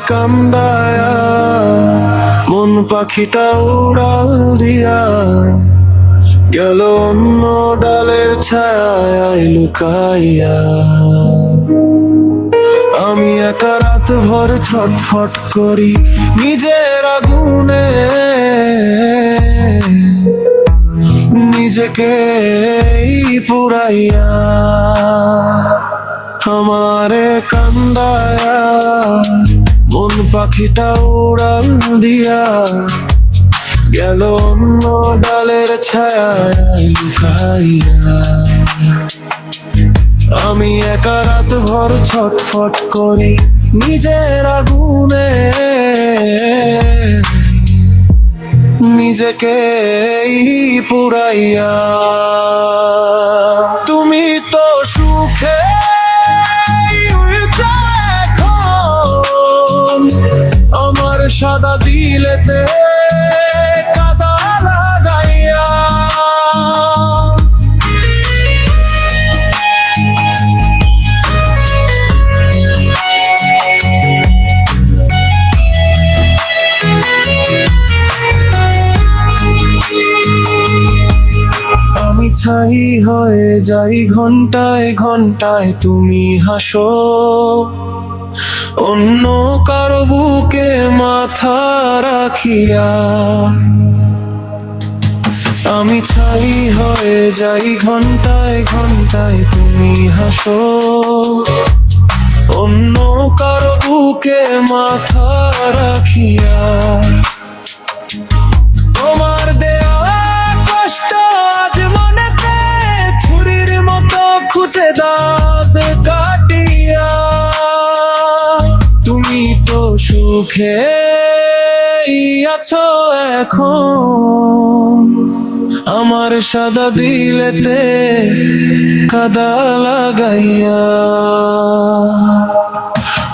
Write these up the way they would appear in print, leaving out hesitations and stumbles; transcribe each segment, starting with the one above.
কান্দায়া মন পাখিটা উড়াল দিয়া গেল অন্য ডালের ছায়ায় লুকাইয়া। আমি একা রাত ভর ছটফট করি নিজের আগুনে, নিজেকে পুরাইয়া। আমারে কান্দায়া মন পাখিটা উড়াল দিয়া গেল অন্য ডালের ছায়ায় লুকাইয়া। আমি একা রাত ভর ছটফট করি নিজের আগুনে, নিজেকে পুরাইয়া। তুমি তো সুখে আমার সাদা দিলেতে কাদা লাগাইয়া। আমি ছাই হয়ে যাই ঘন্টায় ঘন্টায় তুমি হাসো, অন্য কারো বুকে মাথা রাখিয়া। আমি ছাই হয়ে যাই ঘন্টায় ঘন্টায় তুমি হাসো, অন্য কারো বুকে মাথা রাখিয়া। তোমার দেয়া কষ্ট আজ মনেতে ছুরির মতো খুঁজে দাগ কাটিয়া। তুমি তো সুখে আছো এখন আমার সাদা দিলেতে কাদা লাগাইয়া।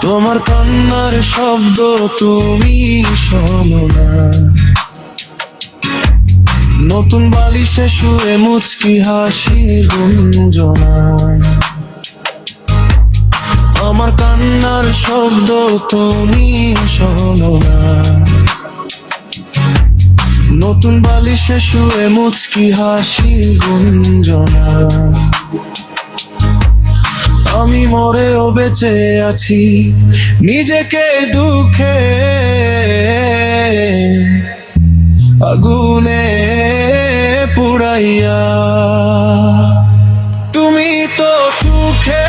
তোমার কান্নার শব্দ তুমি শোনো না, নতুন বালিশে শুয়ে মুচকি হাসির গুঞ্জনা। আমার কান্নার শব্দ তুমি শোনো না, নতুন বালিশে শুয়ে মুচকি হাসির গুঞ্জনা। আমি মরেও বেঁচে আছি নিজেকে দুঃখে আগুনে পুরাইয়া। তুমি তো সুখে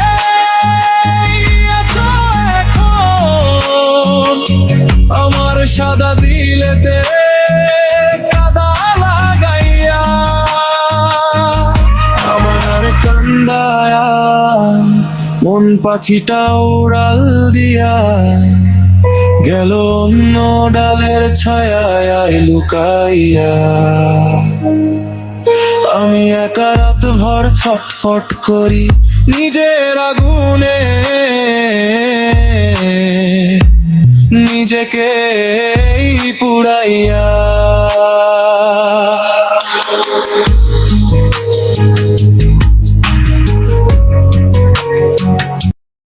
আছো এখন আমার সাদা দিলেতে কাদা লাগাইয়া। আমার কান্দায়া মন পাখিটা উড়াল দিয়া গেল অন্য ডালের ছায়ায় লুকাইয়া। আমি একা রাত ভর ছটফট করি নিজের আগুনে, নিজেকে পুরাইয়া।